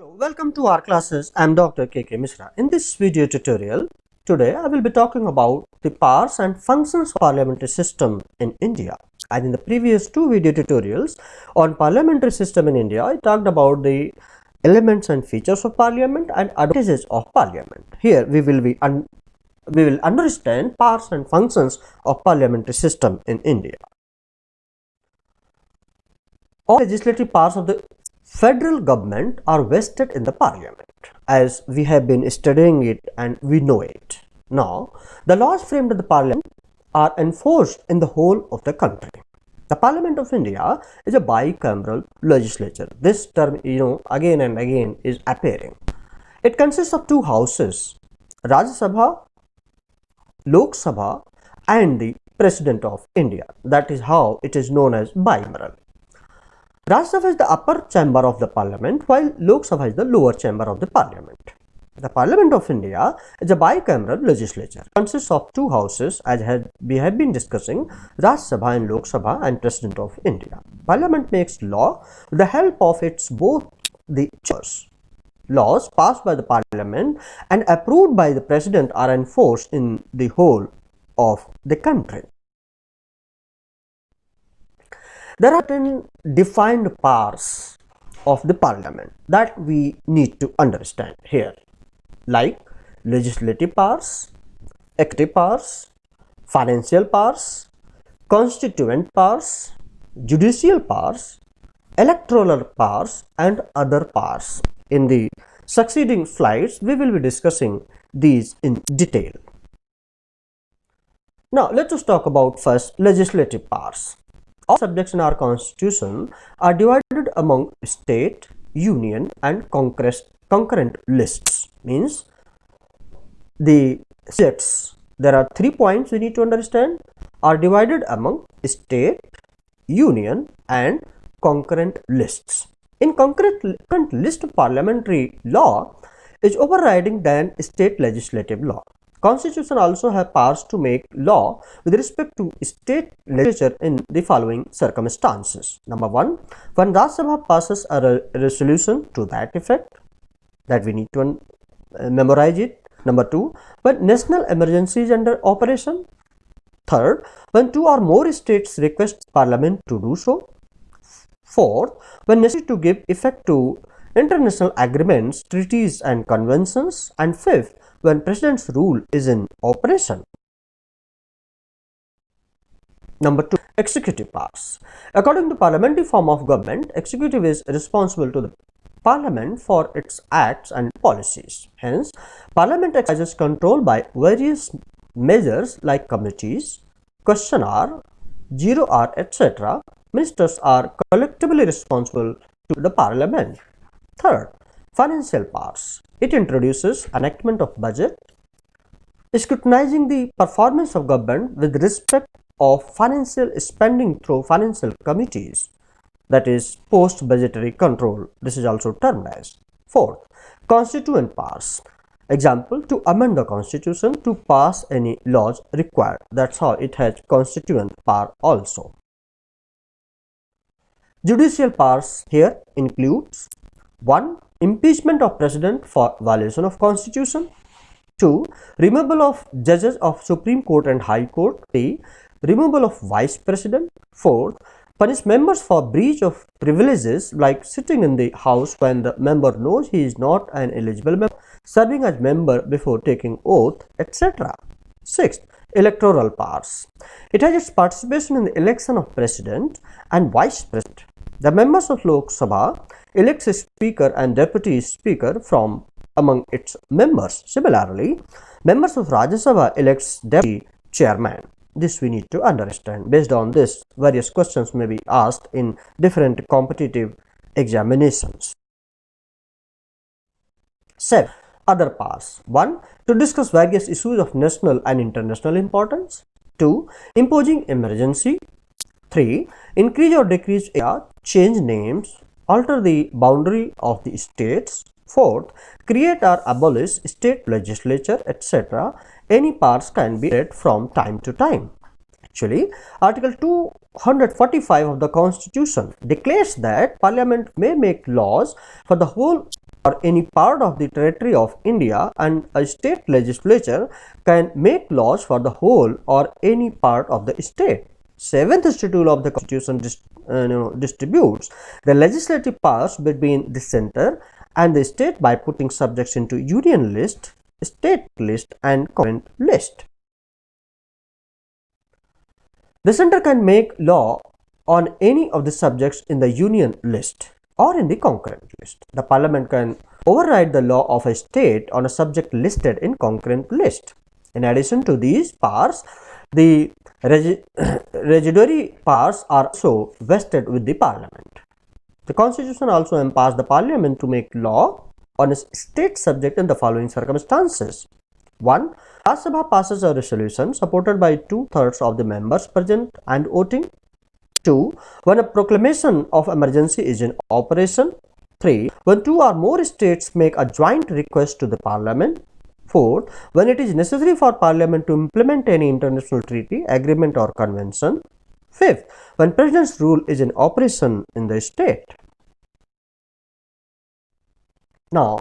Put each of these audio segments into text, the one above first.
Hello, welcome to our classes. I am Dr. K.K. Mishra. In this video tutorial, today I will be talking about the powers and functions of parliamentary system in India. And in the previous two video tutorials on parliamentary system in India, I talked about the elements and features of parliament and advantages of parliament. Here we will understand powers and functions of parliamentary system in India. All legislative powers of the federal government are vested in the parliament, as we have been studying it and we know it. Now, the laws framed in the parliament are enforced in the whole of the country. The Parliament of India is a bicameral legislature. This term, again and again is appearing. It consists of two houses, Rajya Sabha, Lok Sabha, and the President of India. That is how it is known as bicameral. Rajya Sabha is the upper chamber of the parliament, while Lok Sabha is the lower chamber of the parliament. The Parliament of India is a bicameral legislature. It consists of two houses, as we have been discussing, Rajya Sabha and Lok Sabha, and President of India. Parliament makes law with the help of its both the chambers. Laws passed by the parliament and approved by the president are enforced in the whole of the country. There are 10 defined powers of the parliament that we need to understand here, like legislative powers, executive powers, financial powers, constituent powers, judicial powers, electoral powers, and other powers. In the succeeding slides, we will be discussing these in detail. Now, let us talk about first legislative powers. All subjects in our constitution are divided among state, union, and concurrent lists. Means the subjects, there are 3 points we need to understand, are divided among state, union, and concurrent lists. In concurrent list, parliamentary law is overriding than state legislative law. Constitution also have powers to make law with respect to state legislature in the following circumstances. Number 1, when Rajya Sabha passes a resolution to that effect, that we need to memorize it. Number 2, when national emergency is under operation. Third, when 2 or more states request parliament to do so. Fourth, when necessary to give effect to international agreements, treaties, and conventions. And fifth, when president's rule is in operation. Number 2, executive powers. According to parliamentary form of government, executive is responsible to the parliament for its acts and policies. Hence, parliament exercises control by various measures like committees, question hour, zero hour, etc. Ministers are collectively responsible to the parliament. Third, financial powers. It introduces enactment of budget, scrutinizing the performance of government with respect of financial spending through financial committees, that is post-budgetary control. This is also termed as. Fourth, constituent powers. Example, to amend the constitution, to pass any laws required. That's how it has constituent power also. Judicial powers here includes 1. Impeachment of president for violation of constitution. 2. Removal of judges of Supreme Court and High Court. 3. Removal of vice president. 4. Punish members for breach of privileges like sitting in the house when the member knows he is not an eligible member, serving as member before taking oath, etc. 6th, electoral powers. It has its participation in the election of president and vice president. The members of Lok Sabha elects a speaker and deputy speaker from among its members. Similarly, members of Rajya Sabha elects deputy chairman. This we need to understand. Based on this, various questions may be asked in different competitive examinations. 7. Other powers. 1. To discuss various issues of national and international importance. 2. Imposing emergency. 3. Increase or decrease area, change names, alter the boundary of the states. 4th, create or abolish state legislature, etc. Any powers can be read from time to time. Actually, Article 245 of the Constitution declares that Parliament may make laws for the whole or any part of the territory of India, and a state legislature can make laws for the whole or any part of the state. Seventh schedule of the Constitution distributes the legislative powers between the center and the state by putting subjects into union list, state list, and concurrent list. The center can make law on any of the subjects in the union list or in the concurrent list. The parliament can override the law of a state on a subject listed in concurrent list. In addition to these powers, the residuary powers are also vested with the parliament. The constitution also empowers the parliament to make law on a state subject in the following circumstances. 1. Rajya Sabha passes a resolution supported by 2/3 of the members present and voting. 2. When a proclamation of emergency is in operation. 3. When two or more states make a joint request to the parliament. 4. When it is necessary for parliament to implement any international treaty, agreement or convention. 5th. When president's rule is in operation in the state. Now,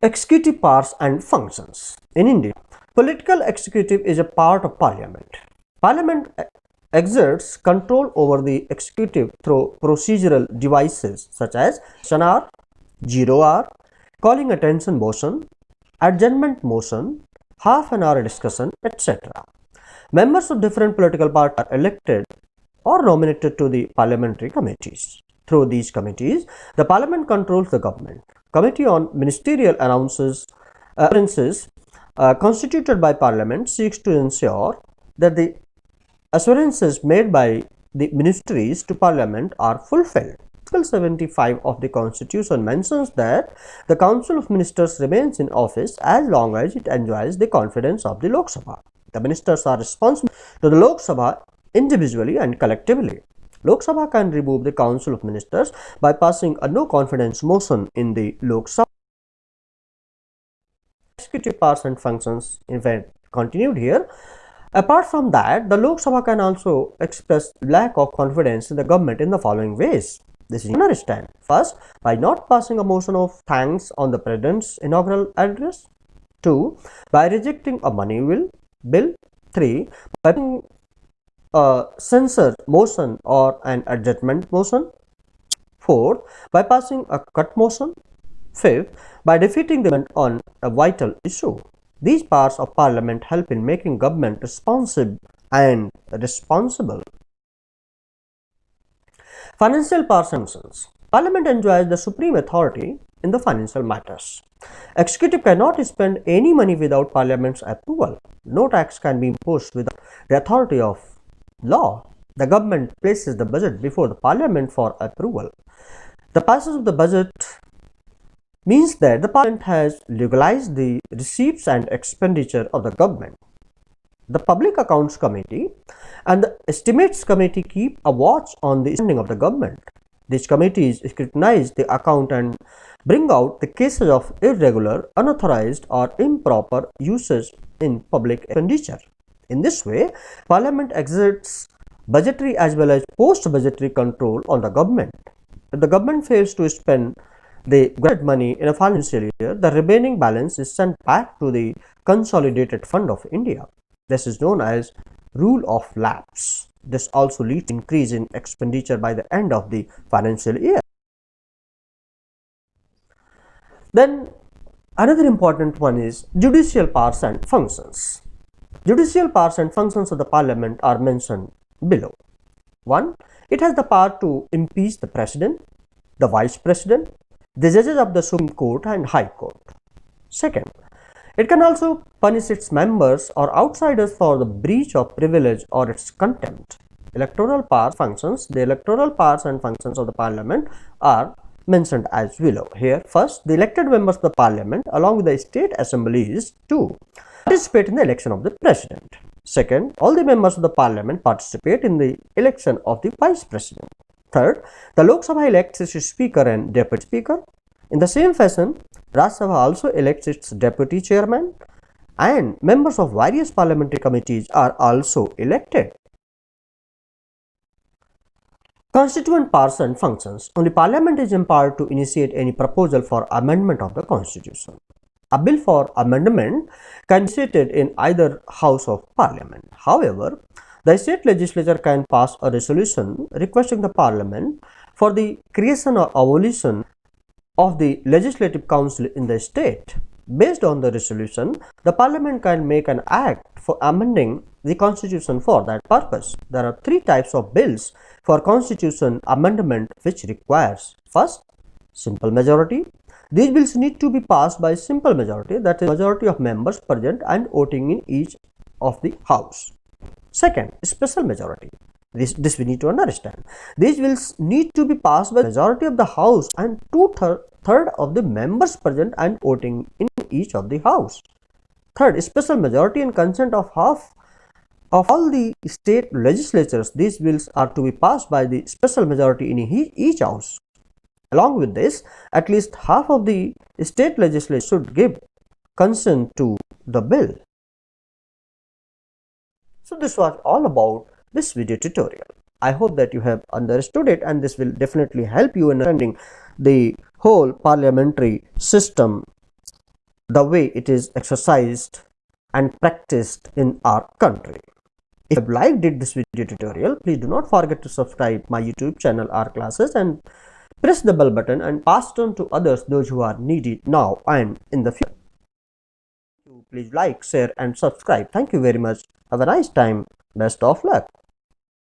executive powers and functions. In India, political executive is a part of parliament. Parliament exerts control over the executive through procedural devices such as question hour, zero hour, calling attention motion, adjournment motion, half an hour discussion, etc. Members of different political parties are elected or nominated to the parliamentary committees. Through these committees, the parliament controls the government. Committee on Ministerial Allowances constituted by Parliament seeks to ensure that the assurances made by the ministries to Parliament are fulfilled. Article 75 of the Constitution mentions that the Council of Ministers remains in office as long as it enjoys the confidence of the Lok Sabha. The ministers are responsible to the Lok Sabha individually and collectively. Lok Sabha can remove the Council of Ministers by passing a no confidence motion in the Lok Sabha. Executive powers and functions, in fact, continued here. Apart from that, the Lok Sabha can also express lack of confidence in the government in the following ways. This is understand. First, by not passing a motion of thanks on the President's inaugural address. 2. By rejecting a money bill. 3. By a censure motion or an adjournment motion. 4th, by passing a cut motion. 5th, by defeating the government on a vital issue. These powers of parliament help in making government responsive and responsible. Financial powers and functions. Parliament enjoys the supreme authority in the financial matters. Executive cannot spend any money without parliament's approval. No tax can be imposed without the authority of law. The government places the budget before the parliament for approval. The passage of the budget means that the parliament has legalized the receipts and expenditure of the government. The Public Accounts Committee and the Estimates Committee keep a watch on the spending of the government. These committees scrutinize the account and bring out the cases of irregular, unauthorized or improper uses in public expenditure. In this way, Parliament exerts budgetary as well as post-budgetary control on the government. If the government fails to spend the granted money in a financial year, the remaining balance is sent back to the Consolidated Fund of India. This is known as rule of lapse. This also leads to increase in expenditure by the end of the financial year. Then another important one is judicial powers and functions. Judicial powers and functions of the parliament are mentioned below. 1. It has the power to impeach the president, the vice president, the judges of the Supreme Court and High Court. 2nd, it can also punish its members or outsiders for the breach of privilege or its contempt. Electoral powers functions. The electoral powers and functions of the parliament are mentioned as below. Here, first, the elected members of the parliament along with the state assemblies to participate in the election of the president. Second, all the members of the parliament participate in the election of the vice president. Third, the Lok Sabha elects its speaker and deputy speaker. In the same fashion, Rajya Sabha also elects its deputy chairman, and members of various parliamentary committees are also elected. Constituent powers and functions. Only Parliament is empowered to initiate any proposal for amendment of the Constitution. A bill for amendment can be initiated in either House of Parliament. However, the state legislature can pass a resolution requesting the Parliament for the creation or abolition of the Legislative Council in the state. Based on the resolution, the Parliament can make an act for amending the Constitution for that purpose. There are three types of bills for Constitution amendment which requires: first, simple majority. These bills need to be passed by simple majority, that is, majority of members present and voting in each of the house. Second, special majority. This we need to understand. These bills need to be passed by majority of the house and two-thirds of the members present and voting in each of the house. Third, special majority and consent of half of all the state legislatures. These bills are to be passed by the special majority in each house. Along with this, at least half of the state legislature should give consent to the bill. So this was all about this video tutorial. I hope that you have understood it, and this will definitely help you in understanding the whole parliamentary system, the way it is exercised and practiced in our country. If you have liked this video tutorial, please do not forget to subscribe my YouTube channel R Classes and press the bell button and pass it on to others, those who are needed now and in the future. Please like, share and subscribe. Thank you very much. Have a nice time. Best of luck.